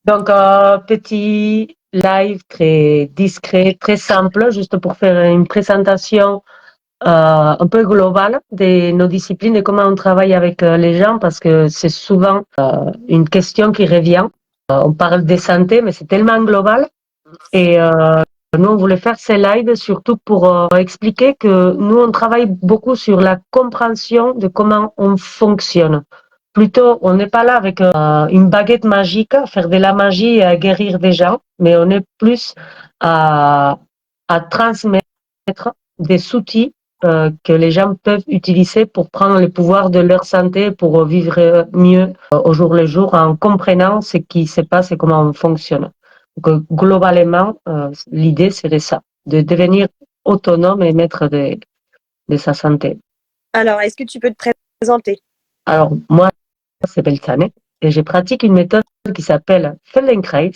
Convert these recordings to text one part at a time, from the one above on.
Donc, petit live très discret, très simple, juste pour faire une présentation un peu globale de nos disciplines et comment on travaille avec les gens, parce que c'est souvent une question qui revient. On parle de santé, mais c'est tellement global. Et nous, on voulait faire ces lives surtout pour expliquer que nous, on travaille beaucoup sur la compréhension de comment on fonctionne. Plutôt, on n'est pas là avec une baguette magique, à faire de la magie et à guérir des gens, mais on est plus à transmettre des outils que les gens peuvent utiliser pour prendre le pouvoir de leur santé, pour vivre mieux au jour le jour en comprenant ce qui se passe et comment on fonctionne. Donc, globalement, l'idée serait ça, de devenir autonome et maître de sa santé. Alors, est-ce que tu peux te présenter? Alors, moi, c'est Beltane et je pratique une méthode qui s'appelle Feldenkrais,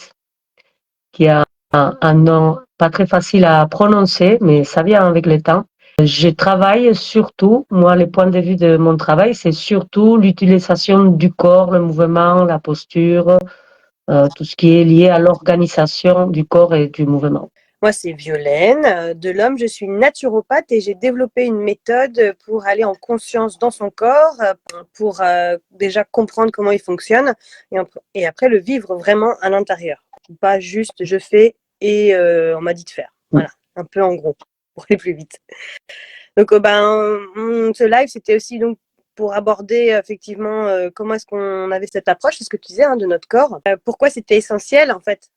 qui a un nom pas très facile à prononcer, mais ça vient avec le temps. Je travaille surtout, moi, le point de vue de mon travail, c'est surtout l'utilisation du corps, le mouvement, la posture, tout ce qui est lié à l'organisation du corps et du mouvement. Moi, c'est Violaine. De l'homme, je suis naturopathe et j'ai développé une méthode pour aller en conscience dans son corps, pour déjà comprendre comment il fonctionne et après le vivre vraiment à l'intérieur. Pas juste je fais et on m'a dit de faire. Voilà, un peu en gros, pour aller plus vite. Donc, ce live, c'était aussi donc pour aborder effectivement comment est-ce qu'on avait cette approche, c'est ce que tu disais, de notre corps. Pourquoi c'était essentiel en fait?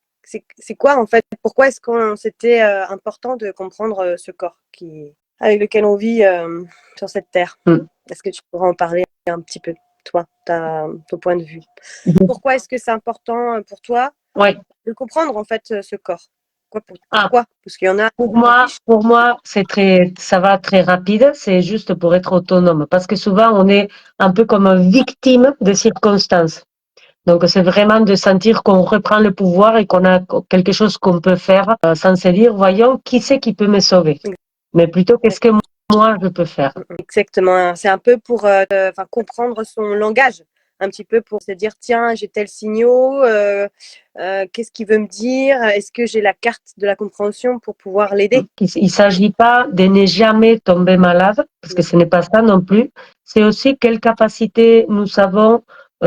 C'est quoi en fait? Pourquoi est-ce qu'on c'était important de comprendre ce corps avec lequel on vit sur cette terre? Est-ce que tu pourrais en parler un petit peu, toi, ton point de vue? Pourquoi est-ce que c'est important pour toi de comprendre en fait ce corps? Pourquoi? Parce qu'il y en a. Pour moi, ça va très rapide. C'est juste pour être autonome, parce que souvent on est un peu comme victime des circonstances. Donc c'est vraiment de sentir qu'on reprend le pouvoir et qu'on a quelque chose qu'on peut faire sans se dire, voyons, qui c'est qui peut me sauver? Mais plutôt, qu'est-ce que moi je peux faire? Exactement. C'est un peu pour comprendre son langage, un petit peu pour se dire, tiens, j'ai tel signaux, qu'est-ce qu'il veut me dire? Est-ce que j'ai la carte de la compréhension pour pouvoir l'aider? Il ne s'agit pas de ne jamais tomber malade, parce que ce n'est pas ça non plus. C'est aussi quelle capacité nous avons,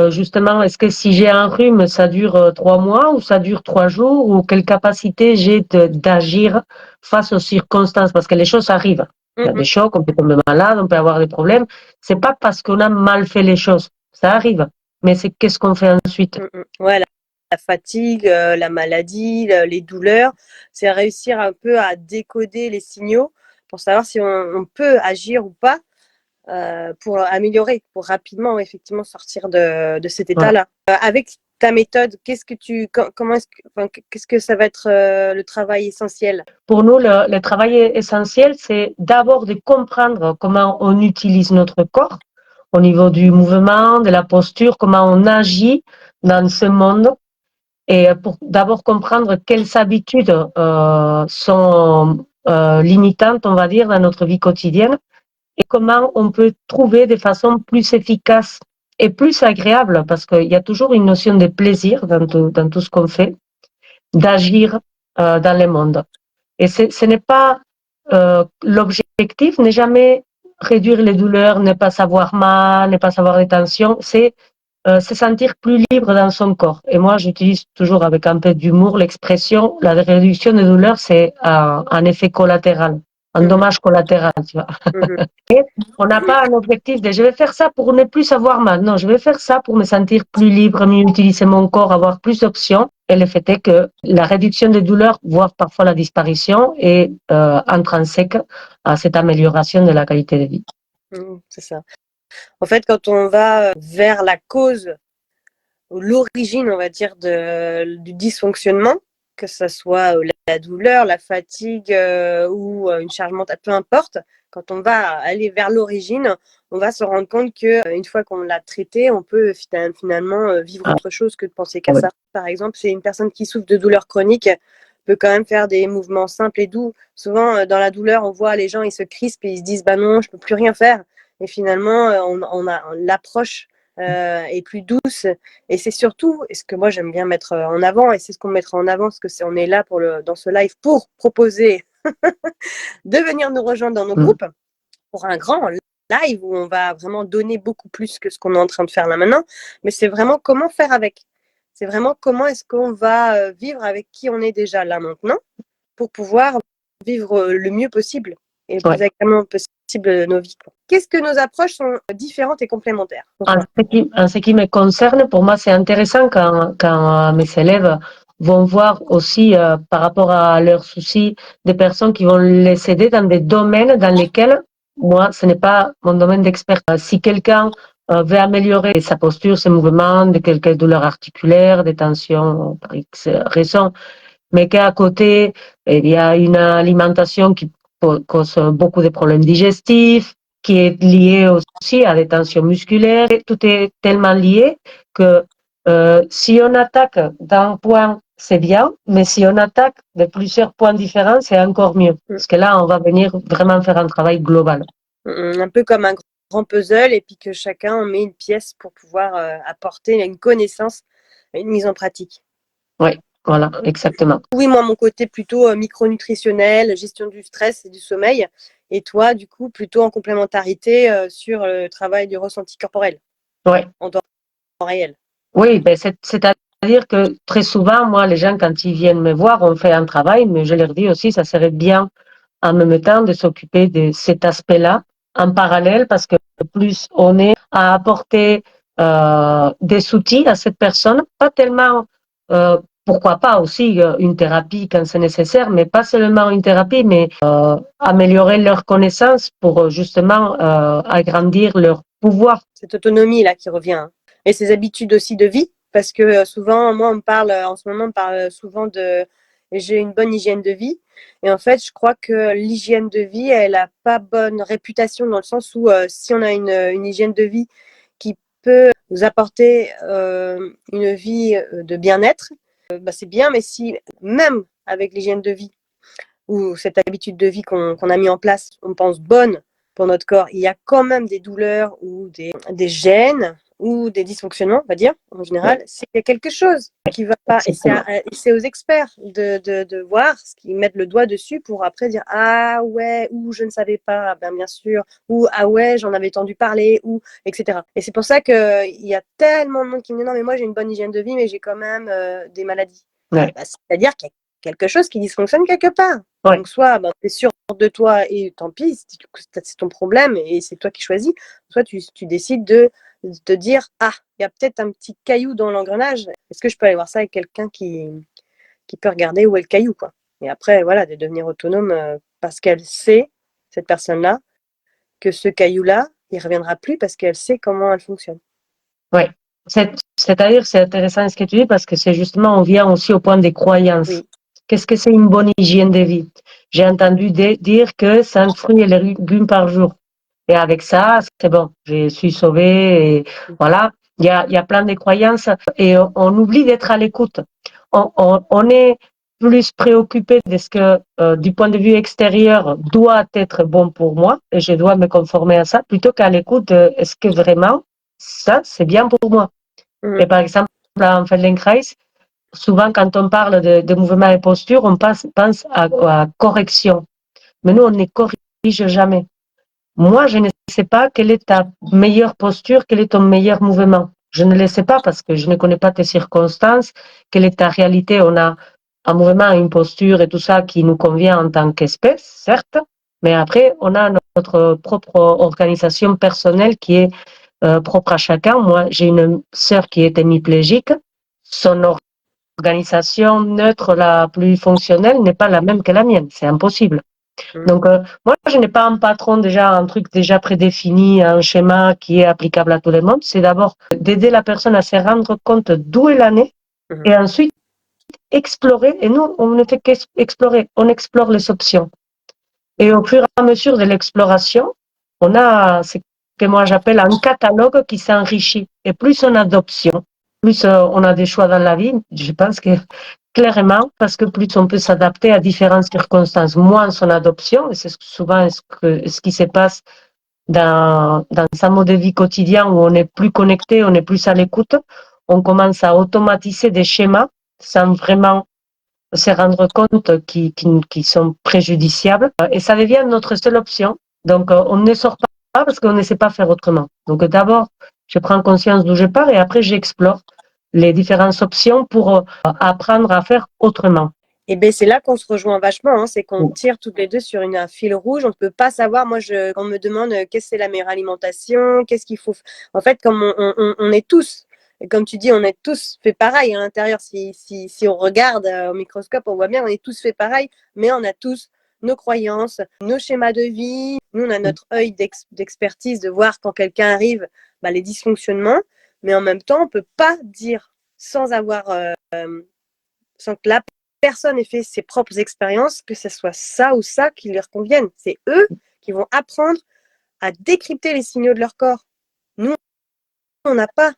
justement, est-ce que si j'ai un rhume, ça dure 3 mois ou ça dure 3 jours, ou quelle capacité j'ai d'agir face aux circonstances, parce que les choses arrivent. Il y a des chocs, on peut tomber malade, on peut avoir des problèmes. C'est pas parce qu'on a mal fait les choses, ça arrive. Mais c'est qu'est-ce qu'on fait ensuite? Voilà. La fatigue, la maladie, les douleurs, c'est réussir un peu à décoder les signaux pour savoir si on peut agir ou pas pour améliorer, pour rapidement effectivement sortir de cet état-là. Avec ta méthode, qu'est-ce que ça va être le travail essentiel? Pour nous, le travail essentiel, c'est d'abord de comprendre comment on utilise notre corps au niveau du mouvement, de la posture, comment on agit dans ce monde, et pour d'abord comprendre quelles habitudes sont limitantes, on va dire, dans notre vie quotidienne, et comment on peut trouver des façons plus efficaces et plus agréables, parce qu'il y a toujours une notion de plaisir dans tout ce qu'on fait, d'agir dans le monde. Et ce n'est pas l'objectif, n'est jamais réduire les douleurs, ne pas savoir mal, ne pas savoir les tensions, c'est se sentir plus libre dans son corps. Et moi, j'utilise toujours avec un peu d'humour l'expression, la réduction des douleurs, c'est un effet collatéral, un dommage collatéral, tu vois. Et on n'a pas un objectif de je vais faire ça pour ne plus avoir mal. Non, je vais faire ça pour me sentir plus libre, mieux utiliser mon corps, avoir plus d'options. Et le fait est que la réduction des douleurs, voire parfois la disparition, est intrinsèque à cette amélioration de la qualité de vie. C'est ça. En fait, quand on va vers la cause, l'origine, on va dire, du dysfonctionnement, que ce soit la douleur, la fatigue ou une charge mentale, peu importe, quand on va aller vers l'origine, on va se rendre compte qu'une fois qu'on l'a traité, on peut finalement vivre autre chose que de penser qu'à ça. Par exemple, c'est une personne qui souffre de douleurs chroniques, peut quand même faire des mouvements simples et doux. Souvent, dans la douleur, on voit les gens, ils se crispent et ils se disent, bah non, je peux plus rien faire. Et finalement, on a l'approche et plus douce. Et c'est surtout, et ce que moi j'aime bien mettre en avant, et c'est ce qu'on mettra en avant, parce que on est là dans ce live pour proposer de venir nous rejoindre dans nos groupes pour un grand live où on va vraiment donner beaucoup plus que ce qu'on est en train de faire là maintenant. Mais c'est vraiment comment faire avec. C'est vraiment comment est-ce qu'on va vivre avec qui on est déjà là maintenant pour pouvoir vivre le mieux possible et le plus agréablement possible nos vies. Qu'est-ce que nos approches sont différentes et complémentaires? En ce qui me concerne, pour moi, c'est intéressant quand mes élèves vont voir aussi par rapport à leurs soucis des personnes qui vont les aider dans des domaines dans lesquels moi, ce n'est pas mon domaine d'expertise. Si quelqu'un veut améliorer sa posture, ses mouvements, de quelques douleurs articulaires, des tensions par X raison, mais qu'à côté, il y a une alimentation qui cause beaucoup de problèmes digestifs, qui est liée aussi à des tensions musculaires. Tout est tellement lié que si on attaque d'un point, c'est bien, mais si on attaque de plusieurs points différents, c'est encore mieux. Parce que là, on va venir vraiment faire un travail global. Un peu comme un grand puzzle, et puis que chacun met une pièce pour pouvoir apporter une connaissance, une mise en pratique. Oui, voilà, exactement. Oui, moi, mon côté plutôt micronutritionnel, gestion du stress et du sommeil. Et toi, du coup, plutôt en complémentarité sur le travail du ressenti corporel. Oui. En temps réel. Oui, ben c'est-à-dire que très souvent, moi, les gens, quand ils viennent me voir, on fait un travail, mais je leur dis aussi, ça serait bien en même temps de s'occuper de cet aspect-là en parallèle, parce que plus on est à apporter des outils à cette personne, pas tellement, pourquoi pas aussi une thérapie quand c'est nécessaire, mais pas seulement une thérapie, mais améliorer leurs connaissances pour justement agrandir leur pouvoir. Cette autonomie-là qui revient. Hein. Et ces habitudes aussi de vie, parce que souvent, moi, en ce moment, on parle souvent de j'ai une bonne hygiène de vie. Et en fait, je crois que l'hygiène de vie, elle n'a pas bonne réputation dans le sens où si on a une hygiène de vie qui peut nous apporter une vie de bien-être, c'est bien, mais si même avec l'hygiène de vie ou cette habitude de vie qu'on a mis en place, on pense bonne pour notre corps, il y a quand même des douleurs ou des gènes ou des dysfonctionnements, on va dire, en général, c'est quelque chose qui va pas. Et c'est aux experts de voir, qui mettent le doigt dessus pour après dire ah ouais, ou je ne savais pas, bien sûr, ou ah ouais, j'en avais entendu parler, ou etc. Et c'est pour ça qu'il y a tellement de monde qui me dit non, mais moi j'ai une bonne hygiène de vie, mais j'ai quand même des maladies. Ouais. C'est-à-dire qu'il y a quelque chose qui dysfonctionne quelque part. Ouais. Donc, soit tu es sûr de toi et tant pis, c'est ton problème et c'est toi qui choisis, soit tu décides de te dire ah, il y a peut-être un petit caillou dans l'engrenage. Est-ce que je peux aller voir ça avec quelqu'un qui peut regarder où est le caillou, quoi. Et après, voilà, de devenir autonome parce qu'elle sait, cette personne-là, que ce caillou-là, il ne reviendra plus parce qu'elle sait comment elle fonctionne. Oui. C'est-à-dire, c'est intéressant ce que tu dis parce que c'est justement, on vient aussi au point des croyances. Oui. Qu'est-ce que c'est une bonne hygiène de vie? J'ai entendu dire que 5 fruits et légumes par jour. Et avec ça, c'est bon, je suis sauvée. Et voilà, il y a plein de croyances et on oublie d'être à l'écoute. On est plus préoccupé de ce que, du point de vue extérieur, doit être bon pour moi et je dois me conformer à ça, plutôt qu'à l'écoute, est-ce que vraiment ça, c'est bien pour moi? Et par exemple, en Feldenkrais, souvent quand on parle de mouvement et posture, on pense à correction. Mais nous, on ne corrige jamais. Moi, je ne sais pas quelle est ta meilleure posture, quel est ton meilleur mouvement. Je ne le sais pas parce que je ne connais pas tes circonstances, quelle est ta réalité. On a un mouvement, une posture et tout ça qui nous convient en tant qu'espèce, certes, mais après, on a notre propre organisation personnelle qui est propre à chacun. Moi, j'ai une sœur qui est hémiplégique. Son organisation neutre la plus fonctionnelle n'est pas la même que la mienne. C'est impossible. Donc, moi, je n'ai pas un patron déjà, un truc déjà prédéfini, un schéma qui est applicable à tout le monde. C'est d'abord d'aider la personne à se rendre compte d'où elle en est et ensuite explorer. Et nous, on ne fait qu'explorer. On explore les options. Et au fur et à mesure de l'exploration, on a ce que moi j'appelle un catalogue qui s'enrichit. Et plus on a d'options, plus on a des choix dans la vie, je pense que clairement, parce que plus on peut s'adapter à différentes circonstances, moins on a d'options, et c'est souvent ce qui se passe dans un mode de vie quotidien où on est plus connecté, on est plus à l'écoute, on commence à automatiser des schémas sans vraiment se rendre compte qui sont préjudiciables. Et ça devient notre seule option. Donc, on ne sort pas parce qu'on ne sait pas faire autrement. Donc, d'abord, je prends conscience d'où je pars et après, j'explore les différentes options pour apprendre à faire autrement. Et ben c'est là qu'on se rejoint vachement, hein, c'est qu'on tire toutes les deux sur un fil rouge. On ne peut pas savoir. Moi, quand on me demande qu'est-ce que c'est la meilleure alimentation, qu'est-ce qu'il faut. En fait, comme on est tous, et comme tu dis, on est tous fait pareil à l'intérieur. Si on regarde au microscope, on voit bien, on est tous fait pareil, mais on a tous nos croyances, nos schémas de vie. Nous, on a notre œil d'expertise de voir quand quelqu'un arrive, les dysfonctionnements. Mais en même temps, on peut pas dire sans avoir, sans que la personne ait fait ses propres expériences, que ce soit ça ou ça qui leur convienne. C'est eux qui vont apprendre à décrypter les signaux de leur corps. Nous, on n'a pas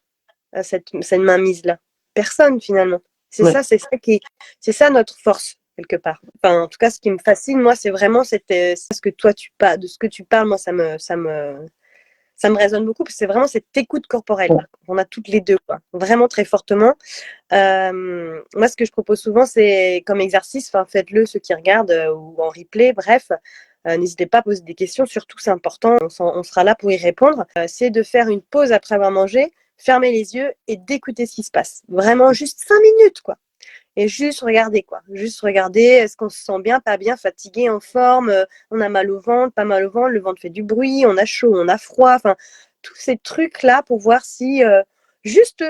cette mainmise-là. Personne, finalement. C'est ça, c'est ça notre force, quelque part. Enfin, en tout cas, ce qui me fascine, moi, c'est vraiment ce que toi, de ce que tu parles, moi, ça me résonne beaucoup, parce que c'est vraiment cette écoute corporelle. On a toutes les deux, quoi. Vraiment très fortement. Moi, ce que je propose souvent, c'est comme exercice, faites-le ceux qui regardent ou en replay, bref, n'hésitez pas à poser des questions, surtout c'est important, on sera là pour y répondre. C'est de faire une pause après avoir mangé, fermer les yeux et d'écouter ce qui se passe. Vraiment juste 5 minutes, quoi. Et juste regarder, quoi. Juste regarder, est-ce qu'on se sent bien, pas bien, fatigué, en forme, on a mal au ventre, pas mal au ventre, le ventre fait du bruit, on a chaud, on a froid, enfin, tous ces trucs-là pour voir si, juste,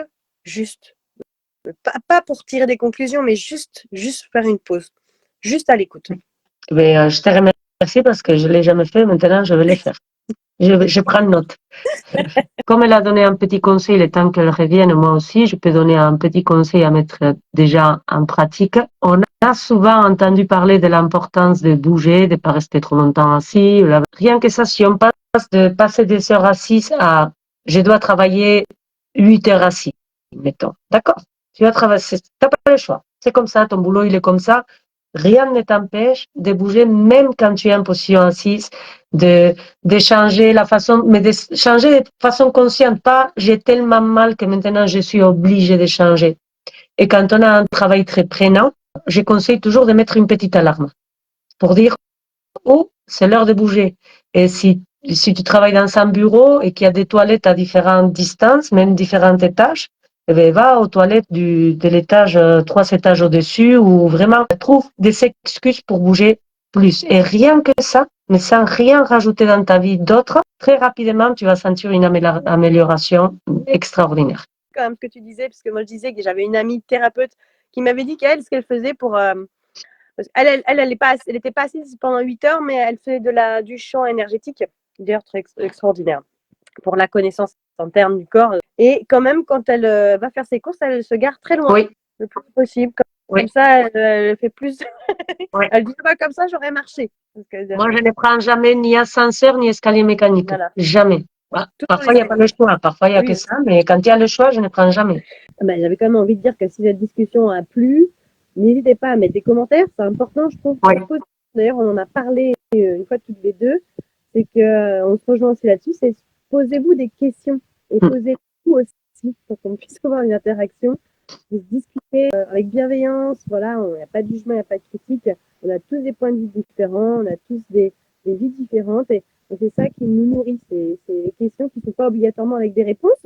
pas pour tirer des conclusions, mais juste faire une pause, juste à l'écoute. Mais, je te remercie parce que je ne l'ai jamais fait, maintenant je vais le faire. Je prends note. Comme elle a donné un petit conseil, le temps qu'elle revienne, moi aussi, je peux donner un petit conseil à mettre déjà en pratique. On a souvent entendu parler de l'importance de bouger, de ne pas rester trop longtemps assis. Rien que ça, si on passe de passer des heures assises à je dois travailler 8 heures assis, mettons. D'accord, tu vas travailler, tu n'as pas le choix. C'est comme ça, ton boulot, il est comme ça. Rien ne t'empêche de bouger, même quand tu es en position assise, de changer la façon, mais de changer de façon consciente, pas j'ai tellement mal que maintenant je suis obligée de changer. Et quand on a un travail très prenant, je conseille toujours de mettre une petite alarme pour dire oh, c'est l'heure de bouger. Et si tu travailles dans un bureau et qu'il y a des toilettes à différentes distances, même différents étages, eh bien, va aux toilettes de l'étage, 3 étages au-dessus, ou vraiment trouve des excuses pour bouger plus. Et rien que ça, mais sans rien rajouter dans ta vie d'autre, très rapidement, tu vas sentir une amélioration extraordinaire. Quand même ce que tu disais, parce que moi je disais que j'avais une amie thérapeute qui m'avait dit qu'elle, ce qu'elle faisait pour... elle n'était pas assise pendant 8 heures, mais elle faisait du chant énergétique, d'ailleurs très extraordinaire, pour la connaissance interne du corps. Et quand même, quand elle va faire ses courses, elle se gare très loin, le plus possible. Comme ça, elle fait plus. Elle dit comme ça, j'aurais marché. Moi, je ne prends jamais ni ascenseur ni escalier mécanique. Voilà. Jamais. Parfois, il n'y a pas le choix. Parfois, il n'y a que ça. Mais quand il y a le choix, je ne prends jamais. J'avais quand même envie de dire que si cette discussion a plu, n'hésitez pas à mettre des commentaires. C'est important, je trouve. D'ailleurs, on en a parlé une fois toutes les deux. C'est qu'on se rejoint aussi là-dessus. C'est posez-vous des questions. Et posez-vous aussi pour qu'on puisse avoir une interaction. De se discuter avec bienveillance. Voilà, il n'y a pas de jugement, il n'y a pas de critique. On a tous des points de vue différents. On a tous des vies différentes. Et c'est ça qui nous nourrit. C'est des questions qui ne sont pas obligatoirement avec des réponses.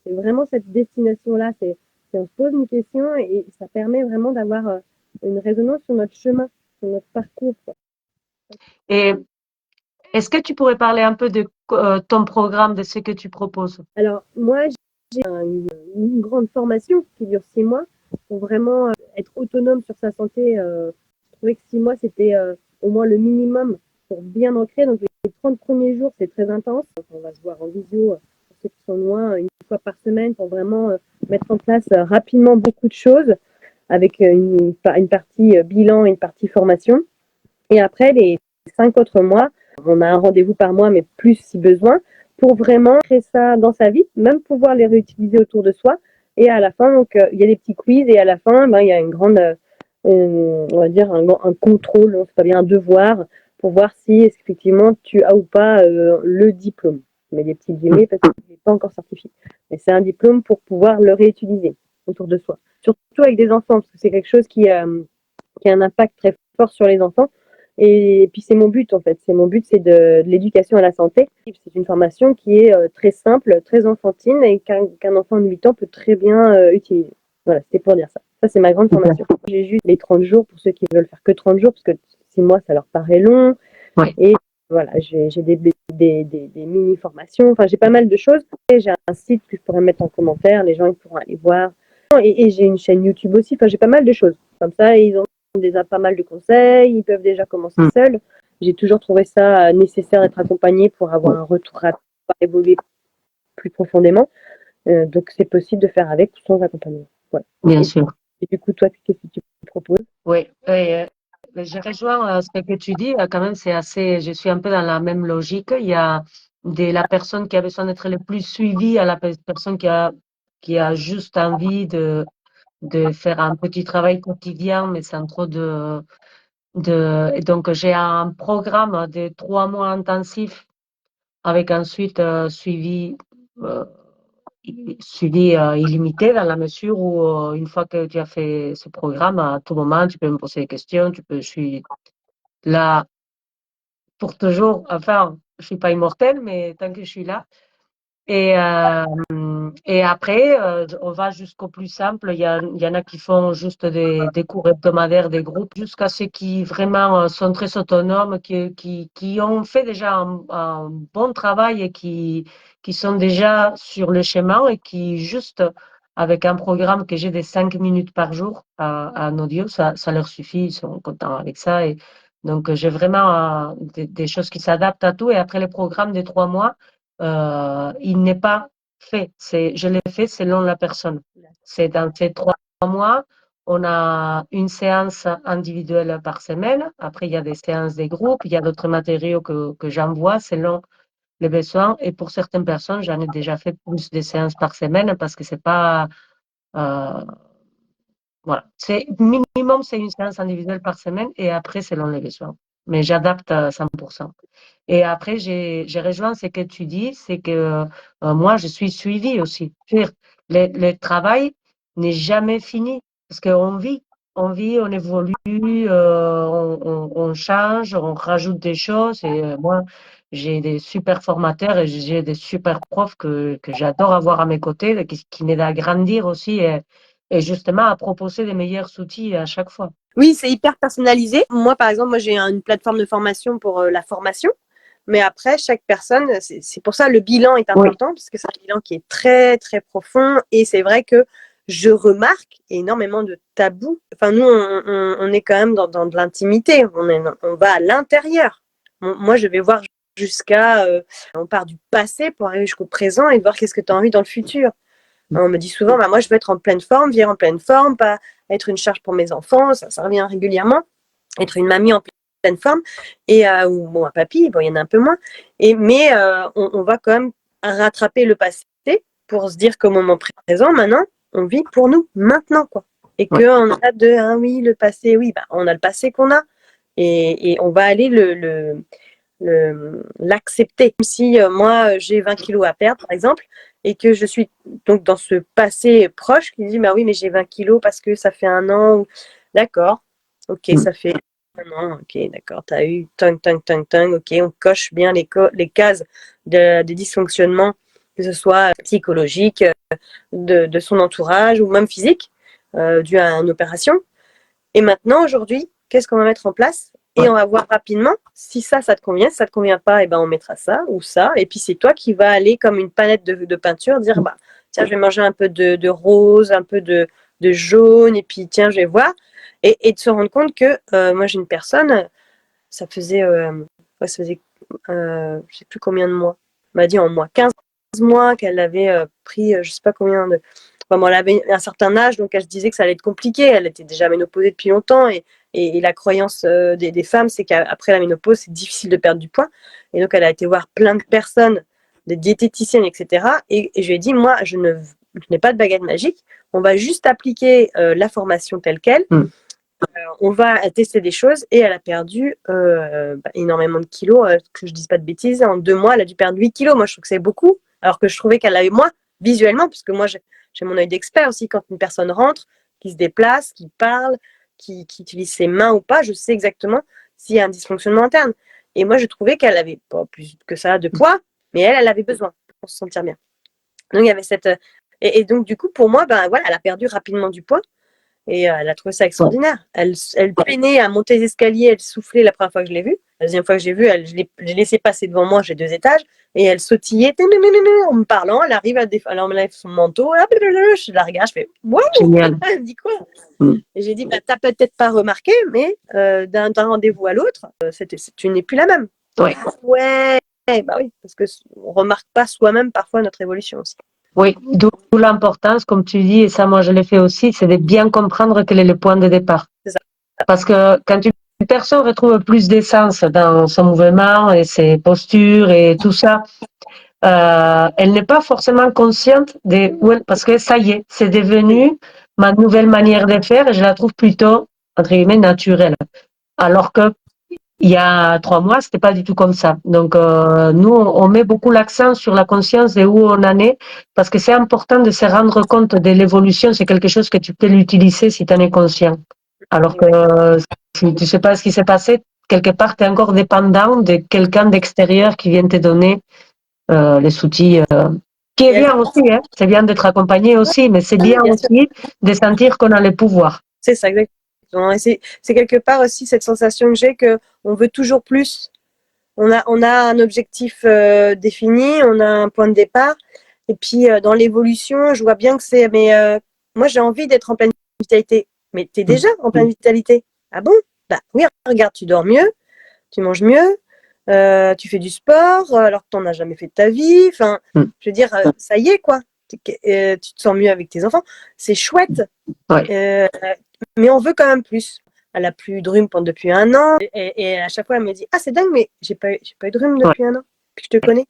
C'est vraiment cette destination-là. C'est on se pose une question et ça permet vraiment d'avoir une résonance sur notre chemin, sur notre parcours. Quoi. Et est-ce que tu pourrais parler un peu de ton programme, de ce que tu proposes? Alors, moi, j'ai une grande formation qui dure 6 mois pour vraiment être autonome sur sa santé. Je trouvais que 6 mois, c'était au moins le minimum pour bien ancrer. Donc, les 30 premiers jours, c'est très intense. On va se voir en visio pour ceux qui sont loin, une fois par semaine pour vraiment mettre en place rapidement beaucoup de choses avec une partie bilan et une partie formation. Et après, les 5 autres mois, on a un rendez-vous par mois, mais plus si besoin, pour vraiment créer ça dans sa vie, même pouvoir les réutiliser autour de soi. Et à la fin, donc, il y a des petits quiz et à la fin, il y a une grande, on va dire un contrôle, c'est pas bien un devoir pour voir si effectivement tu as ou pas le diplôme. Je mets des petits guillemets parce qu'il n'est pas encore certifié. Mais c'est un diplôme pour pouvoir le réutiliser autour de soi. Surtout avec des enfants, parce que c'est quelque chose qui a un impact très fort sur les enfants. Et puis c'est mon but en fait. C'est mon but, c'est de l'éducation à la santé. C'est une formation qui est très simple, très enfantine et qu'un enfant de 8 ans peut très bien utiliser. Voilà, c'était pour dire ça. Ça, c'est ma grande formation. J'ai juste les 30 jours pour ceux qui veulent faire que 30 jours, parce que 6 mois, ça leur paraît long. Ouais. Et voilà, j'ai des mini-formations. Enfin, j'ai pas mal de choses. Et j'ai un site que je pourrais mettre en commentaire. Les gens ils pourront aller voir. Et j'ai une chaîne YouTube aussi. Enfin, j'ai pas mal de choses. Comme ça, ils ont déjà pas mal de conseils. Ils peuvent déjà commencer seuls. J'ai toujours trouvé ça nécessaire d'être accompagné pour avoir un retour rapide, pour évoluer plus profondément. Donc, c'est possible de faire avec ou sans accompagnement. Voilà. Bien sûr. Et du coup, toi, qu'est-ce que tu proposes? Oui, je rejoins ce que tu dis. Quand même, je suis un peu dans la même logique. Il y a la personne qui a besoin d'être le plus suivie à la personne qui a juste envie de faire un petit travail quotidien, mais sans trop et donc, j'ai un programme de 3 mois intensifs avec ensuite euh, suivi illimité dans la mesure où, une fois que tu as fait ce programme, à tout moment, tu peux me poser des questions, je suis là pour toujours. Enfin, je suis pas immortelle, mais tant que je suis là. Et après, on va jusqu'au plus simple. Il y en a qui font juste des cours hebdomadaires, des groupes, jusqu'à ceux qui vraiment sont très autonomes, qui ont fait déjà un bon travail et qui sont déjà sur le chemin et qui juste avec un programme que j'ai de 5 minutes par jour en audio, ça leur suffit, ils sont contents avec ça. Et donc, j'ai vraiment des choses qui s'adaptent à tout. Et après les programmes de 3 mois, il n'est pas fait. Je l'ai fait selon la personne. C'est dans ces 3 mois, on a une séance individuelle par semaine. Après, il y a des séances des groupes. Il y a d'autres matériaux que j'envoie selon les besoins. Et pour certaines personnes, j'en ai déjà fait plus de séances par semaine parce que c'est pas. euh, voilà. Minimum, c'est une séance individuelle par semaine et après, selon les besoins. Mais j'adapte à 100%. Et après, j'ai rejoint ce que tu dis, c'est que moi, je suis suivie aussi. Le travail n'est jamais fini parce on vit, on évolue, on change, on rajoute des choses. Et moi, j'ai des super formateurs et j'ai des super profs que j'adore avoir à mes côtés, qui m'aident à grandir aussi et justement à proposer des meilleurs outils à chaque fois. Oui, c'est hyper personnalisé. Moi, par exemple, j'ai une plateforme de formation pour la formation. Mais après, chaque personne, c'est pour ça le bilan est important, parce que c'est un bilan qui est très, très profond. Et c'est vrai que je remarque énormément de tabous. Enfin, nous, on est quand même dans de l'intimité. On va à l'intérieur. Moi, je vais voir jusqu'à... on part du passé pour arriver jusqu'au présent et voir qu'est-ce que tu as envie dans le futur. On me dit souvent, bah, moi, je veux être en pleine forme, vivre en pleine forme, pas être une charge pour mes enfants. Ça revient régulièrement. Être une mamie en pleine forme et ou bon un papy, bon il y en a un peu moins. Mais on va quand même rattraper le passé pour se dire qu'au moment présent, maintenant, on vit pour nous maintenant quoi. Et qu'on a oui le passé, oui bah on a le passé qu'on a et on va aller l'accepter. Si moi j'ai 20 kilos à perdre par exemple et que je suis donc dans ce passé proche qui dit bah oui mais j'ai 20 kilos parce que ça fait un an. D'accord, ok ça fait un an, ok d'accord, tu as eu tang, ok on coche bien les cases des dysfonctionnements que ce soit psychologique, de son entourage ou même physique dû à une opération. Et maintenant aujourd'hui qu'est-ce qu'on va mettre en place? Et on va voir rapidement si ça te convient. Si ça te convient pas, et ben on mettra ça ou ça. Et puis c'est toi qui vas aller comme une palette de peinture, dire bah tiens je vais manger un peu de rose, un peu de jaune, et puis tiens je vais voir. Et de se rendre compte que moi j'ai une personne, ça faisait je sais plus combien de mois. Elle m'a dit en mois 15 mois qu'elle avait pris je sais pas combien de. Enfin, bon, elle avait un certain âge, donc elle se disait que ça allait être compliqué. Elle était déjà ménopausée depuis longtemps et la croyance des femmes, c'est qu'après la ménopause, c'est difficile de perdre du poids. Et donc, elle a été voir plein de personnes, des diététiciennes, etc. Et je lui ai dit, moi, je n'ai pas de baguette magique. On va juste appliquer la formation telle qu'elle. on va tester des choses et elle a perdu énormément de kilos, que je dise pas de bêtises. En 2 mois, elle a dû perdre 8 kilos. Moi, je trouve que c'est beaucoup, alors que je trouvais qu'elle avait moins visuellement, parce que moi, j'ai mon œil d'expert aussi. Quand une personne rentre, qui se déplace, qui parle, qui utilise ses mains ou pas, je sais exactement s'il y a un dysfonctionnement interne. Et moi, je trouvais qu'elle avait pas plus que ça de poids, mais elle avait besoin pour se sentir bien. Donc, il y avait cette... Et donc, du coup, pour moi, voilà, elle a perdu rapidement du poids. Et elle a trouvé ça extraordinaire. Elle peinait à monter les escaliers, elle soufflait la première fois que je l'ai vue. La deuxième fois que j'ai vue, je l'ai laissé passer devant moi, j'ai 2 étages, et elle sautillait en me parlant. Elle arrive, elle enlève son manteau, je la regarde, je fais waouh. Elle me dit quoi? Et j'ai dit t'as peut-être pas remarqué, mais d'un rendez-vous à l'autre, tu n'es plus la même. Ouais, bah oui, parce que on remarque pas soi-même parfois notre évolution aussi. Oui, d'où l'importance, comme tu dis, et ça moi je l'ai fait aussi, c'est de bien comprendre quel est le point de départ. C'est ça. Parce que quand une personne retrouve plus d'essence dans son mouvement et ses postures et tout ça, elle n'est pas forcément consciente parce que ça y est, c'est devenu ma nouvelle manière de faire et je la trouve plutôt, entre guillemets, naturelle. Alors que il y a 3 mois, c'était pas du tout comme ça. Donc, nous, on met beaucoup l'accent sur la conscience de où on en est, parce que c'est important de se rendre compte de l'évolution. C'est quelque chose que tu peux l'utiliser si tu en es conscient. Alors que si tu sais pas ce qui s'est passé, quelque part, tu es encore dépendant de quelqu'un d'extérieur qui vient te donner les outils. Qui est bien aussi, hein. C'est bien d'être accompagné aussi, mais c'est bien aussi de sentir qu'on a le pouvoir. C'est ça, exactement. Et c'est quelque part aussi cette sensation que j'ai qu'on veut toujours plus. On a un objectif défini, on a un point de départ. Et puis, dans l'évolution, je vois bien que c'est... Mais moi, j'ai envie d'être en pleine vitalité. Mais tu es déjà en pleine vitalité. Ah bon? Bah oui, regarde, tu dors mieux, tu manges mieux, tu fais du sport, alors que tu n'en as jamais fait de ta vie. Enfin, je veux dire, ça y est, quoi. Tu te sens mieux avec tes enfants. C'est chouette. Mais on veut quand même plus. Elle a plus de rhume depuis 1 an. Et à chaque fois, elle me dit « Ah, c'est dingue, mais j'ai pas eu de rhume depuis 1 an. Puis je te connais. »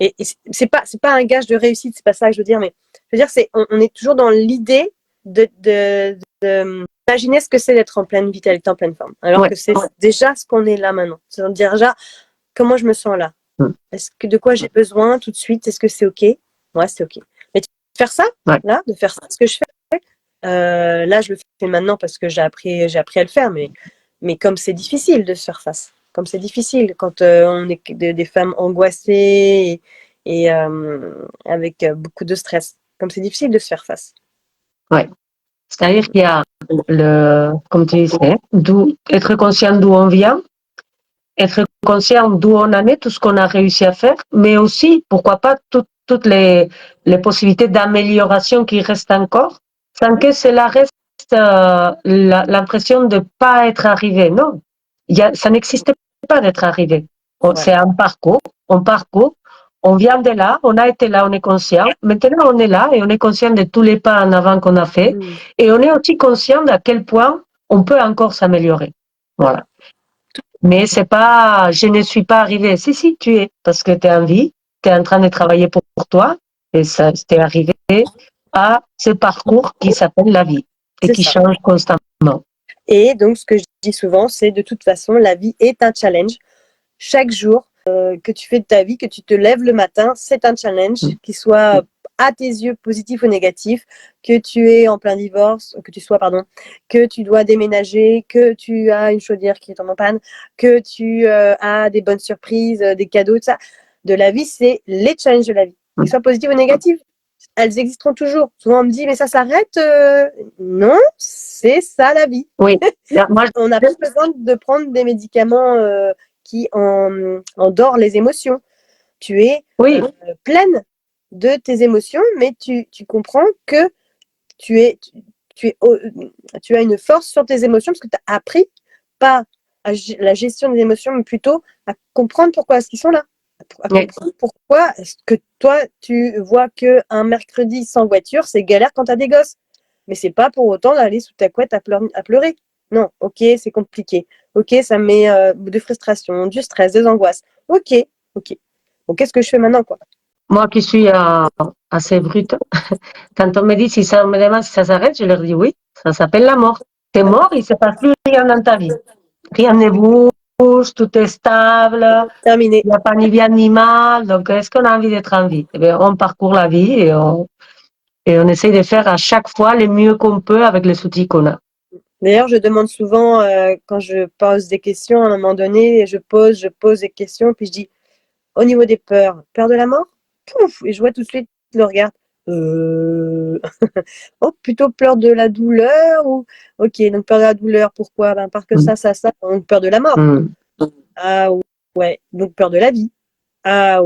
Et c'est pas un gage de réussite, c'est pas ça que je veux dire. Mais je veux dire, on est toujours dans l'idée d'imaginer ce que c'est d'être en pleine vitalité, en pleine forme. Alors que c'est déjà ce qu'on est là maintenant. C'est déjà comment je me sens là. De quoi j'ai besoin tout de suite? Est-ce que c'est OK? Ouais, c'est OK. Mais de faire ça, là, de faire ça, ce que je fais, là, je le fais maintenant parce que j'ai appris à le faire, mais comme c'est difficile de se faire face, comme c'est difficile quand on est des femmes angoissées et avec beaucoup de stress, comme c'est difficile de se faire face. Ouais. C'est-à-dire qu'il y a comme tu disais, être conscient d'où on vient, être conscient d'où on en est, tout ce qu'on a réussi à faire, mais aussi, pourquoi pas, toutes les possibilités d'amélioration qui restent encore, sans que cela reste l'impression de ne pas être arrivé. Non, ça n'existe pas d'être arrivé. C'est un parcours, on vient de là, on a été là, on est conscient. Maintenant, on est là et on est conscient de tous les pas en avant qu'on a fait. Et on est aussi conscient d'à quel point on peut encore s'améliorer. Voilà. Mais c'est pas, je ne suis pas arrivée. Si, tu es, parce que tu es en vie, tu es en train de travailler pour toi, et ça, t'es arrivé à ce parcours qui s'appelle la vie, et qui change constamment. Et donc, ce que je dis souvent, c'est de toute façon, la vie est un challenge. Chaque jour que tu fais de ta vie, que tu te lèves le matin, c'est un challenge, qu'il soit à tes yeux positif ou négatif, que tu es en plein divorce, que tu dois déménager, que tu as une chaudière qui est en panne, que tu as des bonnes surprises, des cadeaux, tout ça. De la vie, c'est les challenges de la vie, qu'ils soient positifs ou négatifs. Elles existeront toujours. Souvent, on me dit, mais ça s'arrête. Non, c'est ça la vie. Oui. On n'a pas besoin de prendre des médicaments qui endort les émotions. Tu es pleine de tes émotions, mais tu comprends que tu as une force sur tes émotions parce que tu as appris pas à la gestion des émotions, mais plutôt à comprendre pourquoi est-ce qu'ils sont là. À comprendre pourquoi est-ce que toi, tu vois qu'un mercredi sans voiture, c'est galère quand tu as des gosses. Mais c'est pas pour autant d'aller sous ta couette à pleurer. Non, ok, c'est compliqué. Ok, ça met de frustration, du stress, des angoisses. Ok. Bon, qu'est-ce que je fais maintenant, quoi? Moi qui suis assez brute, quand on me dit si ça me demande si ça s'arrête, je leur dis oui, ça s'appelle la mort. T'es mort, il ne se passe plus rien dans ta vie. Rien ne bouge, tout est stable, Terminé. il n'y a pas ni bien ni mal. Donc, est-ce qu'on a envie d'être en vie? Eh bien, on parcourt la vie et on essaye de faire à chaque fois le mieux qu'on peut avec les outils qu'on a. D'ailleurs, je demande souvent, quand je pose des questions, à un moment donné, je pose des questions, puis je dis, au niveau des peurs, peur de la mort? Pouf! Et je vois tout de suite le regard. Oh, plutôt peur de la douleur ou ok, donc peur de la douleur, pourquoi? Ben, parce que ça, donc peur de la mort. Ah ouais, donc peur de la vie. Ah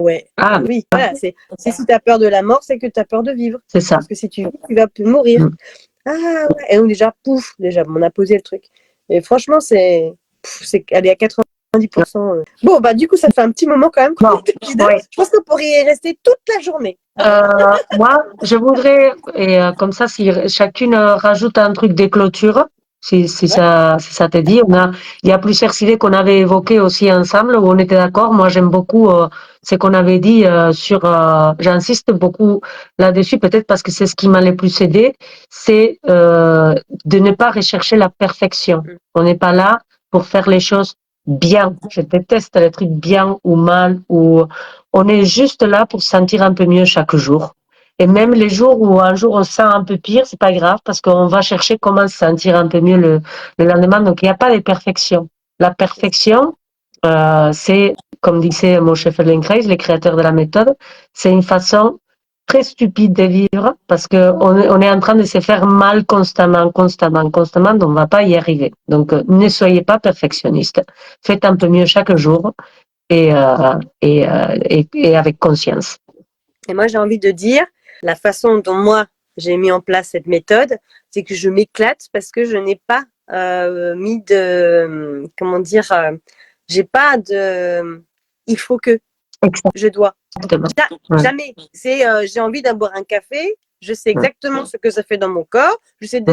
ouais, Ah, oui, voilà, c'est si tu as peur de la mort, c'est que tu as peur de vivre. c'est ça. Parce que si tu vis, tu vas plus mourir. Ah ouais, et donc déjà, pouf, déjà, on a posé le truc. Et franchement, elle est à 90%. Bon, bah du coup, ça fait un petit moment quand même qu'on était tous les deux. Ouais. Je pense qu'on pourrait y rester toute la journée. Moi, je voudrais, et comme ça, si chacune rajoute un truc de clôture, si ça te dit, il y a plusieurs idées qu'on avait évoquées aussi ensemble où on était d'accord. Moi, j'aime beaucoup ce qu'on avait dit j'insiste beaucoup là-dessus, peut-être parce que c'est ce qui m'a le plus aidé, c'est de ne pas rechercher la perfection. On n'est pas là pour faire les choses bien. Je déteste les trucs bien ou mal ou on est juste là pour se sentir un peu mieux chaque jour. Et même les jours où un jour on se sent un peu pire, c'est pas grave parce qu'on va chercher comment se sentir un peu mieux le lendemain. Donc il n'y a pas de perfection. La perfection, c'est, comme disait Moshe Feldenkrais, le créateur de la méthode, c'est une façon très stupide de vivre parce qu'on est en train de se faire mal constamment, donc on ne va pas y arriver. Donc ne soyez pas perfectionniste. Faites un peu mieux chaque jour et avec conscience. Et moi, j'ai envie de dire, la façon dont moi, j'ai mis en place cette méthode, c'est que je m'éclate parce que je n'ai pas mis de, comment dire, j'ai pas de, il faut que, je dois. Jamais. C'est, j'ai envie d'avoir un café, je sais exactement ce que ça fait dans mon corps, je sais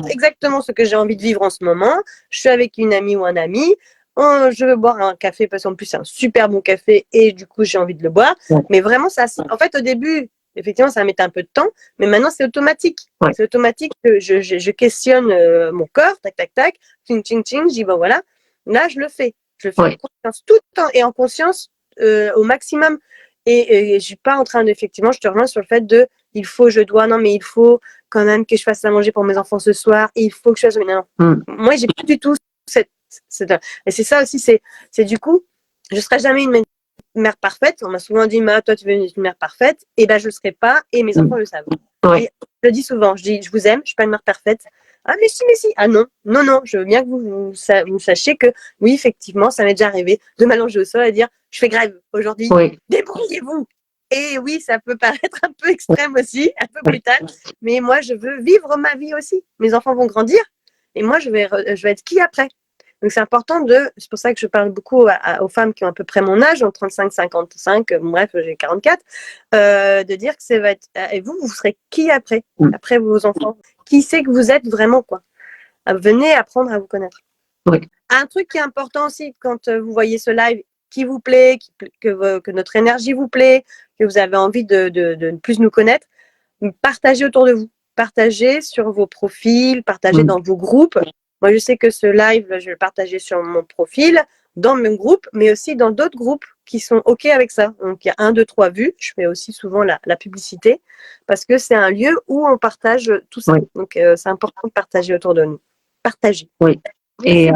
exactement ce que j'ai envie de vivre en ce moment, je suis avec une amie ou un ami, je veux boire un café parce qu'en plus c'est un super bon café et du coup j'ai envie de le boire. Mais vraiment, ça, en fait, au début, effectivement, ça mettait un peu de temps, mais maintenant c'est automatique. C'est automatique que je questionne mon corps, tac, tac, tac, ting, ting, ting, je dis, ben voilà, là je le fais. Je le fais en conscience tout le temps et en conscience au maximum. Et je suis pas en train d'effectivement, je te rejoins sur le fait de il faut, je dois, non, mais il faut quand même que je fasse à manger pour mes enfants ce soir, et il faut que je fasse. Non. Moi, j'ai pas du tout et c'est ça aussi, c'est du coup, je serai jamais une mère parfaite. On m'a souvent dit, toi, tu veux une mère parfaite, et ben je le serai pas, et mes enfants le savent. Et je le dis souvent, je dis, je vous aime, je suis pas une mère parfaite. Ah, mais si, mais si. Ah non, non, non, je veux bien que vous sachiez que, oui, effectivement, ça m'est déjà arrivé de m'allonger au sol et dire, je fais grève aujourd'hui, débrouillez-vous. Et oui, ça peut paraître un peu extrême aussi, un peu brutal, mais moi, je veux vivre ma vie aussi. Mes enfants vont grandir, et moi, je vais être qui après? Donc, c'est important c'est pour ça que je parle beaucoup aux femmes qui ont à peu près mon âge, entre 35, 55, bref, j'ai 44, de dire que ça va être, et vous serez qui après vos enfants? Qui c'est que vous êtes vraiment, quoi? Venez apprendre à vous connaître. Un truc qui est important aussi quand vous voyez ce live qui vous plaît, que notre énergie vous plaît, que vous avez envie de plus nous connaître, partagez autour de vous. Partagez sur vos profils, partagez dans vos groupes. Moi, je sais que ce live, je vais le partager sur mon profil, dans mon groupe, mais aussi dans d'autres groupes qui sont OK avec ça. Donc, il y a 1, 2, 3 vues. Je fais aussi souvent la publicité parce que c'est un lieu où on partage tout ça. Donc, c'est important de partager autour de nous. Partagez. Oui. Et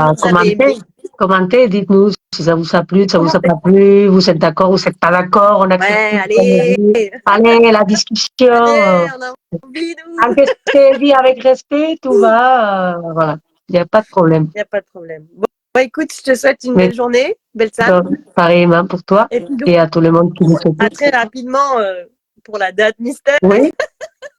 commentez, dites-nous si ça vous a plu, si ça vous a pas plu, vous êtes d'accord, vous n'êtes pas d'accord, on accepte. Allez, la discussion. C'est dit avec respect, tout va. Voilà, il n'y a pas de problème. Il n'y a pas de problème. Bon, écoute, je te souhaite une belle journée, belle Sam. Pareillement pour toi et à tout le monde qui nous écoute. À très rapidement pour la date mystère. Oui,